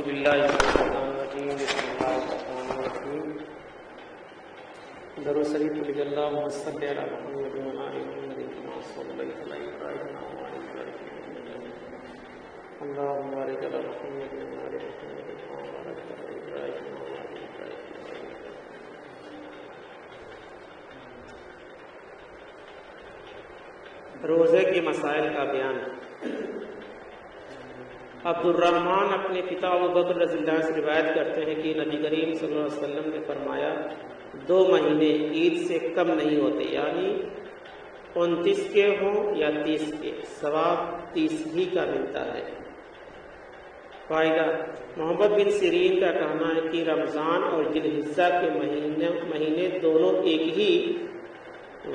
باللہ من الشیطان الرجیم بسم اللہ الرحمن الرحیم درود شریف پڑھیے اللہم صلی علی محمد و علی محمد کما صلیت علی ابراہیم و علی ابراہیم اللہم بارک علی محمد و علی محمد کما بارکت علی ابراہیم و علی ابراہیم۔ روزے کے مسائل کا بیان۔ عبد الرحمن اپنے پتا ابو بکر رضی اللہ عنہ سے روایت کرتے ہیں کہ نبی کریم صلی اللہ علیہ وسلم نے فرمایا 2 مہینے عید سے کم نہیں ہوتے، یعنی 29 کے ہوں یا 30 کے، ثواب 30 ہی کا ملتا ہے۔ فائدہ: محمد بن سیرین کا کہنا ہے کہ رمضان اور ذی الحجہ کے مہینے دونوں ایک ہی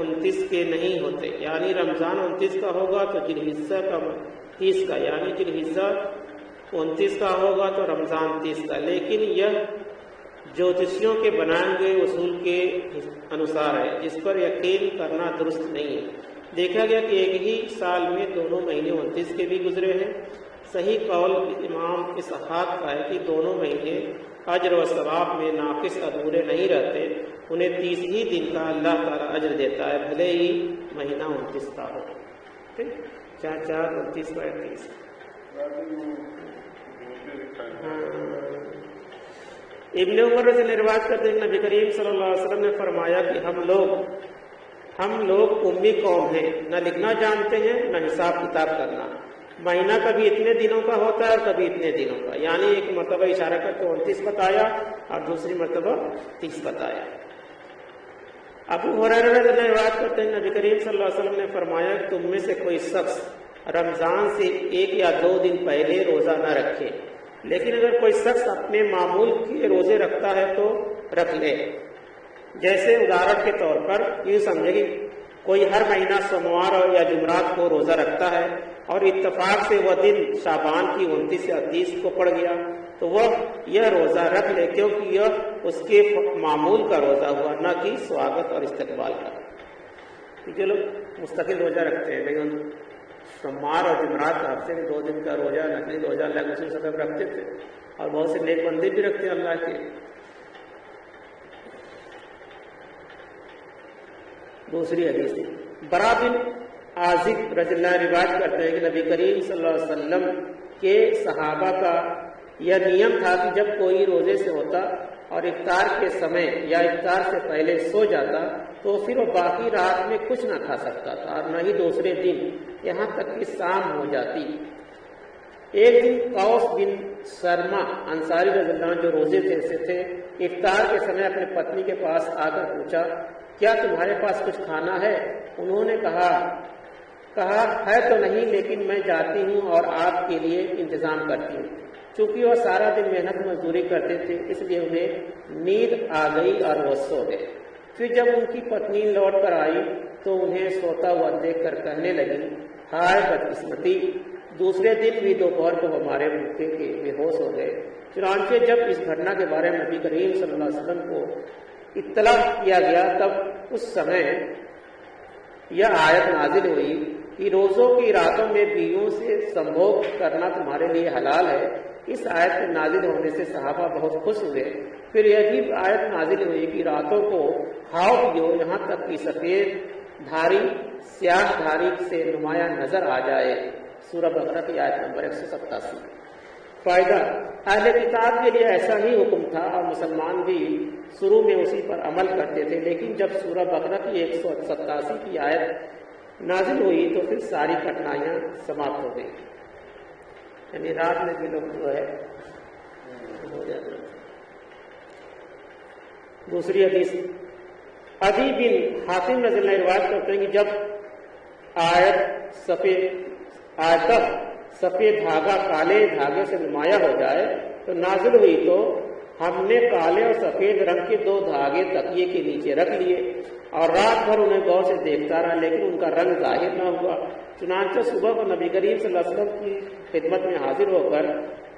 29 کے نہیں ہوتے، یعنی رمضان 29 کا ہوگا تو ذی الحجہ کا 30 کا، یعنی ذی الحجہ 29 کا ہوگا تو رمضان 30 کا، لیکن یہ جوتشیوں کے بنائے ہوئے اصول کے انوسار ہے، جس پر یقین کرنا درست نہیں ہے۔ دیکھا گیا کہ ایک ہی سال میں دونوں مہینے 29 کے بھی گزرے ہیں۔ صحیح قول امام اسحاق کا ہے کہ دونوں مہینے اجر و ثواب میں ناقص ادھورے نہیں رہتے، انہیں 30 ہی دن کا اللہ تعالیٰ اجر دیتا ہے، بھلے ہی مہینہ 29 کا ہو۔ ٹھیک، 4 29 کا 30۔ ابن عمر رضی اللہ عنہ روایت کرتے ہیں کہ نبی کریم صلی اللہ علیہ وسلم نے فرمایا کہ ہم لوگ امی قوم ہیں، نہ لکھنا جانتے ہیں نہ حساب کتاب کرنا، مہینہ کبھی اتنے دنوں کا ہوتا ہے اور کبھی اتنے دنوں کا، یعنی ایک مرتبہ اشارہ کر کے 29 بتایا اور دوسری مرتبہ 30 بتایا۔ ابو ہریرہ رضی اللہ عنہ روایت کرتے ہیں نبی کریم صلی اللہ علیہ وسلم نے فرمایا کہ تم میں سے کوئی شخص رمضان سے 1 یا 2 دن پہلے روزہ نہ رکھے، لیکن اگر کوئی شخص اپنے معمول کے روزے رکھتا ہے تو رکھ لے۔ جیسے ادھارن کے طور پر یہ سمجھے کہ کوئی ہر مہینہ سوموار یا جمعرات کو روزہ رکھتا ہے اور اتفاق سے وہ دن شعبان کی 29 یا 30 کو پڑ گیا تو وہ یہ روزہ رکھ لے، کیونکہ یہ اس کے معمول کا روزہ ہوا، نہ کہ سواگت اور استقبال کا۔ جو لوگ مستقل روزہ رکھتے ہیں، لیکن سوموار اور جمعرات کا ہفتے میں 2 دن کا روزہ، نقلی روزہ اللہ کے رسول صلی اللہ علیہ وسلم رکھتے تھے، اور بہت سے نیک بندے بھی رکھتے ہیں اللہ کے۔ دوسری حدیث برا بن عازب رضی اللہ عنہ روایت کرتے ہیں کہ نبی کریم صلی اللہ علیہ وسلم کے صحابہ کا یہ نیم تھا کہ جب کوئی روزے سے ہوتا اور افطار کے سمے یا افطار سے پہلے سو جاتا تو پھر وہ باقی رات میں کچھ نہ کھا سکتا تھا، اور نہ ہی دوسرے دن، یہاں تک کہ شام ہو جاتی۔ ایک دن قوس بن سرما انصاری رضی اللہ عنہ جو روزے سے تھے، افطار کے سمے اپنے پتنی کے پاس آ کر پوچھا کیا تمہارے پاس کچھ کھانا ہے؟ انہوں نے کہا ہے تو نہیں، لیکن میں جاتی ہوں اور آپ کے لیے انتظام کرتی ہوں۔ چونکہ وہ سارا دن محنت مزدوری کرتے تھے، اس لیے انہیں نیند آ گئی اور وہ سو گئے۔ پھر جب ان کی پتنی لوٹ کر آئی تو انہیں سوتا ہوا دیکھ کر کہنے لگی ہائے بدقسمتی، دوسرے دن بھی دوپہر کو ہمارے بھوکے کے بے ہوش ہو گئے۔ چنانچہ جب اس گھٹنا کے بارے میں نبی کریم صلی اللہ علیہ وسلم کو اطلاع کیا گیا تب اس سمے یہ آیت نازل ہوئی کہ روزوں کی راتوں میں بیویوں سے سمبھوگ کرنا تمہارے لیے حلال ہے۔ اس آیت کے نازل ہونے سے صحابہ بہت خوش ہوئے۔ پھر یہ بھی آیت نازل ہوئی کہ راتوں کو کھاؤ پیو یہاں تک کہ سفید دھاری سیاہ دھاری سے نمایاں نظر آ جائے۔ سورہ بقرہ کی آیت نمبر 187۔ فائدہ: اہل کتاب کے لیے ایسا ہی حکم تھا اور مسلمان بھی شروع میں اسی پر عمل کرتے تھے، لیکن جب سورہ بقرہ کی 187 کی آیت نازل ہوئی تو پھر ساری کٹھنائیاں سماپت ہو گئی، یعنی رات میں بھی لوگ جو ہے ہو جاتا۔ دوسری حدیث عدی بن حاتم رضی اللہ عنہ روایت کرتے ہیں کہ جب آیت سفید دھاگا کالے دھاگے سے نمایاں ہو جائے تو نازل ہوئی تو ہم نے کالے اور سفید رنگ کے 2 دھاگے تکیے کے نیچے رکھ لیے اور رات بھر انہیں غور سے دیکھتا رہا، لیکن ان کا رنگ ظاہر نہ ہوا۔ چنانچہ صبح کو نبی کریم صلی اللہ علیہ وسلم کی خدمت میں حاضر ہو کر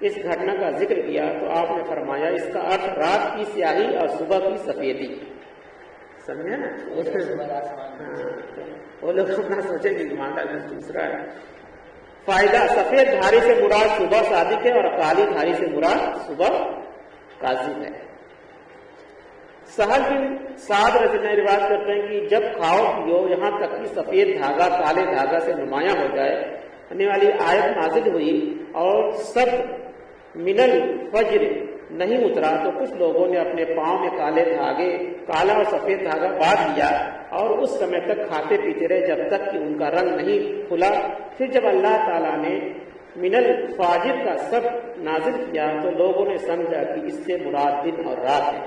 اس گھٹنا کا ذکر کیا تو آپ نے فرمایا اس کا ارتھ رات کی سیاہی اور صبح کی سفیدی۔ سمجھے نا؟ وہ لوگ اپنا سوچے کہ مانڈا دوسرا ہے۔ فائدہ سفید دھاری سے مراد صبح صادق ہے اور کالی دھاری سے مراد صبح کاذب ہے۔ سہل بن سعد رضی اللہ عنہ روایت کرتے ہیں کہ جب کھاؤ پیو یہاں تک کہ سفید دھاگا کالے دھاگا سے نمایاں ہو جائے آنے والی آیت نازل ہوئی اور سب من الفجر نہیں اترا تو کچھ لوگوں نے اپنے پاؤں میں کالا اور سفید دھاگا باندھ لیا اور اس سمے تک کھاتے پیتے رہے جب تک کہ ان کا رنگ نہیں کھلا۔ پھر جب اللہ تعالیٰ نے من الفاجر کا سب نازل کیا تو لوگوں نے سمجھا کہ اس سے مراد دن اور رات ہے۔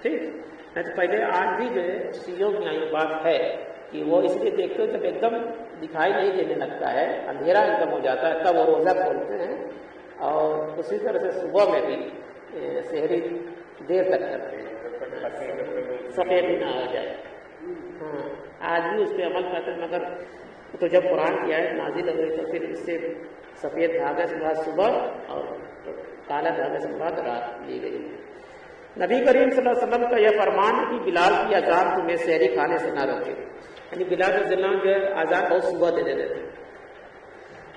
ٹھیک ہے، تو پہلے آج بھی جو ہے شیعوں کی یہ بات ہے کہ وہ اس لیے دیکھتے ہو جب ایک دم دکھائی نہیں دینے لگتا ہے، اندھیرا ایک دم ہو جاتا ہے، تب وہ روزہ کھولتے ہیں اور اسی طرح سے صبح میں بھی سحری دیر تک کرتے ہیں، سفید بھی نہ ہو جائے۔ ہاں آج بھی اس پہ عمل کرتے ہیں، مگر تو جب قرآن کی آیت نازل ہو گئی تو پھر اس سے سفید دھاگے سے بعد صبح اور کالا دھاگے سے بعد رات لی گئی۔ نبی کریم صلی اللہ علیہ وسلم کا یہ فرمان ہے کہ بلال کی اذان تمہیں سحری کھانے سے نہ روکے، یعنی بلال رضی اللہ عنہ جو ہے اذان بہت صبح دے دیتے تھے۔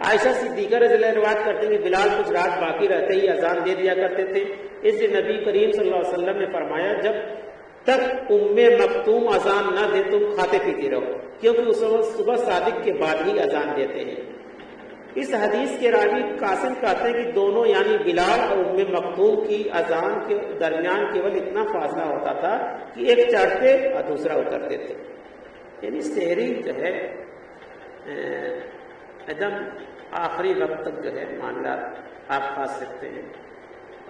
عائشہ صدیقہ رضی اللہ عنہ روایت کرتے ہیں کہ بلال کچھ رات باقی رہتے ہی اذان دے دیا کرتے تھے، اس لیے نبی کریم صلی اللہ علیہ وسلم نے فرمایا جب تک ام مکتوم اذان نہ دے تم کھاتے پیتے رہو، کیونکہ اس وقت صبح صادق کے بعد ہی اذان دیتے ہیں۔ اس حدیث کے راوی قاسم کہتے ہیں کہ دونوں یعنی بلال اور ام مکتوم کی اذان کے درمیان کیول اتنا فاصلہ ہوتا تھا کہ ایک چڑھتے اور دوسرا اترتے تھے، یعنی سحری جو ہے ایک دم آخری وقت تک جو ہے معاملات آپ کھا سکتے ہیں،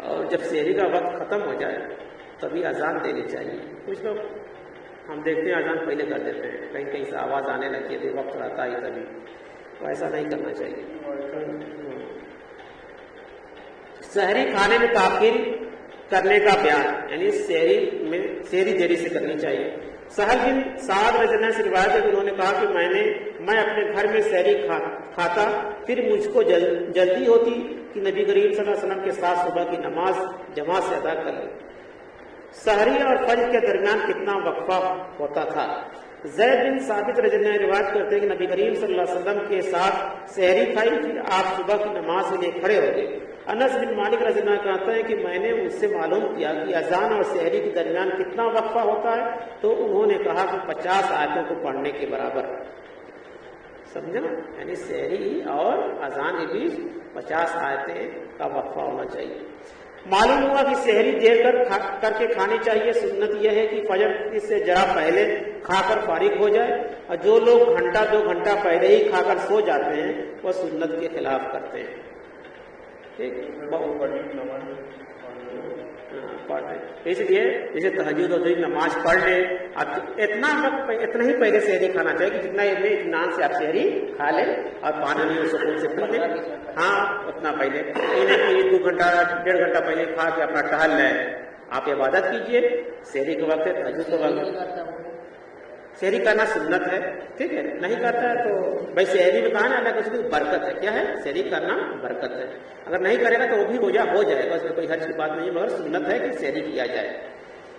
اور جب سحری کا وقت ختم ہو جائے تبھی اذان دینی چاہیے۔ کچھ لوگ ہم دیکھتے ہیں اذان پہلے کر دیتے ہیں، کہیں کہیں سے آواز آنے لگتی ہے، وقت رہتا ہی تبھی، تو ایسا نہیں کرنا چاہیے۔ سحری کھانے میں تاخیر کرنے کا بیان، یعنی سحری دیری سے کرنی چاہیے۔ سہل بن سعد رضی اللہ عنہ سے روایت ہے کہ انہوں نے کہا کہ میں اپنے گھر میں سحری کھاتا، پھر مجھ کو جلدی ہوتی کہ نبی کریم صلی اللہ علیہ وسلم کے ساتھ صبح کی نماز جماعت سے ادا کر لوں۔ سحری اور فجر کے درمیان کتنا وقفہ ہوتا تھا؟ زید بن ثابت رضی اللہ عنہ روایت کرتے ہیں کہ نبی کریم صلی اللہ علیہ وسلم کے ساتھ سحری کھائی، پھر آپ صبح کی نماز کے لیے کھڑے ہو گئے۔ انس بن مالک رضی اللہ عنہ کہتے ہیں کہ میں نے اس سے معلوم کیا کہ اذان اور سحری کے درمیان کتنا وقفہ ہوتا ہے، تو انہوں نے کہا کہ 50 آیتوں کو پڑھنے کے برابر۔ سمجھا، یعنی سحری اور اذان کے بیچ 50 آیتیں کا وقفہ ہونا چاہیے۔ معلوم ہوا کہ سحری دیر کر کے کھانی چاہیے۔ سنت یہ ہے کہ فجر سے ذرا پہلے کھا کر فارغ ہو جائے، اور جو لوگ گھنٹہ 2 گھنٹہ پہلے ہی کھا کر سو جاتے ہیں وہ سنت کے خلاف کرتے ہیں۔ ٹھیک، اس لیے جیسے تہجد اور نماز پڑھ لے، اب اتنا ہی پہلے سحری کھانا چاہیے کہ جتنا اطمینان سے آپ سحری کھا لیں اور پانی اور سکون سے پی لیں، ہاں اتنا پہلے، 2 گھنٹہ 1.5 گھنٹہ پہلے کھا کے اپنا ٹہل لیں، آپ عبادت کیجئے۔ سحری کے وقت ہے، تہجد کے وقت سحری کرنا سنت ہے، ٹھیک ہے، نہیں کرتا ہے تو بھائی سحری میں کہا نا اللہ کی برکت ہے، کیا ہے؟ سحری کرنا برکت ہے، اگر نہیں کرے گا تو وہ بھی روزہ ہو جائے گا، اس میں کوئی حرج کی بات نہیں ہے، مگر سنت ہے کہ سحری کیا جائے۔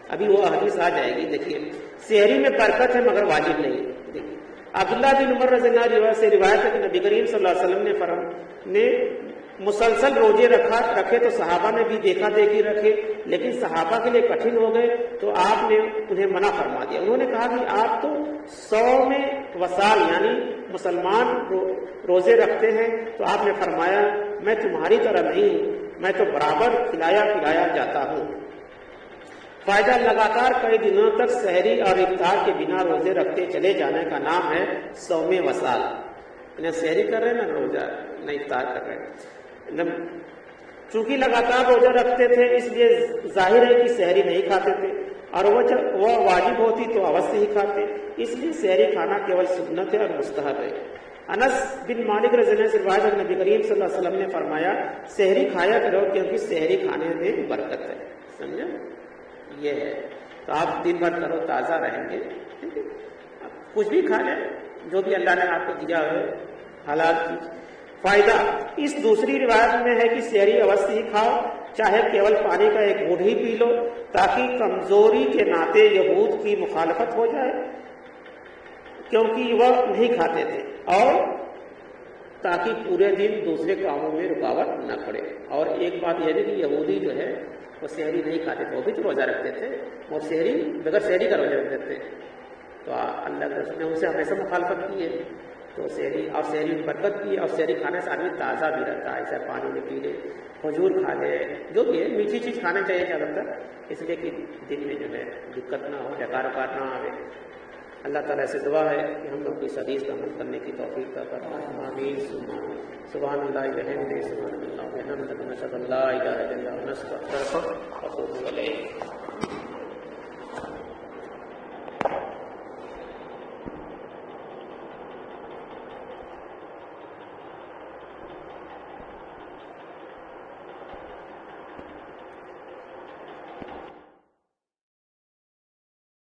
ابھی وہ حدیث آ جائے گی، دیکھیے سحری میں برکت ہے مگر واجب نہیں ہے۔ دیکھیے عبداللہ بن عمر رضی اللہ عنہ سے روایت ہے کہ نبی کریم صلی اللہ علیہ وسلم نے مسلسل روزے رکھے تو صحابہ نے بھی دیکھا دیکھی رکھے، لیکن صحابہ کے لیے کٹھن ہو گئے تو آپ نے انہیں منع فرما دیا۔ انہوں نے کہا کہ آپ تو 100 میں وصال یعنی مسلمان روزے رکھتے ہیں، تو آپ نے فرمایا میں تمہاری طرح نہیں ہوں، میں تو برابر کھلایا پلایا جاتا ہوں۔ فائدہ لگاتار کئی دنوں تک سحری اور افطار کے بنا روزے رکھتے چلے جانے کا نام ہے صوم وصال، نہ سحری کر رہے ہیں نہ روزہ نہ افطار کر رہے ہیں۔ چونکہ لگاتار روزہ رکھتے تھے اس لیے ظاہر ہے کہ سحری نہیں کھاتے تھے، اور وہ واجب ہوتی تو اوسط ہی کھاتے، اس لیے سحری کھانا کیول سنت ہے اور مستحب ہے۔ انس بن مالک رضی اللہ عنہ سے روایت ہے نبی کریم صلی اللہ علیہ وسلم نے فرمایا سحری کھایا کرو کیونکہ سحری کھانے میں برکت ہے۔ سمجھا، یہ ہے، تو آپ دن بھر کرو تازہ رہیں گے، ٹھیک ہے، کچھ بھی کھا لیں جو بھی اللہ نے آپ کو دیا ہے حلال چیز۔ فائدہ اس دوسری روایت میں ہے کہ سحری اوسط ہی کھاؤ، چاہے کیول پانی کا ایک گھونٹ ہی پی لو، تاکہ کمزوری کے ناطے یہود کی مخالفت ہو جائے کیونکہ وہ نہیں کھاتے تھے، اور تاکہ پورے دن دوسرے کاموں میں رکاوٹ نہ پڑے۔ اور ایک بات یہ بھی کہ یہودی جو ہے وہ سحری نہیں کھاتے تھے، وہ بھی تو روزہ رکھتے تھے، اور سحری بغیر سحری کا روزہ رکھتے تھے، تو اللہ کے رسول نے ان سے ہمیشہ مخالفت کی ہے۔ تو سحری اور سحری برکت کی ہے، اور سحری کھانے سے آدمی تازہ بھی رہتا ہے، ایسا پانی میں پی لے، کھجور کھا لے، جو بھی ہے میٹھی چیز کھانا چاہیے زیادہ تر، اس لیے کہ دن میں جو ہے دقت نہ ہو، ڈکار وکار نہ آئے۔ اللہ تعالیٰ سے دعا ہے کہ ہم لوگ اس حدیث کا عمل کرنے کی توفیق عطا فرمائے۔ آمین سبحان اللہ وبحمدہ، سبحان اللہ وبحمدہ، نشہد ان لا الہ الا اللہ، نستغفرک ونتوب الیک۔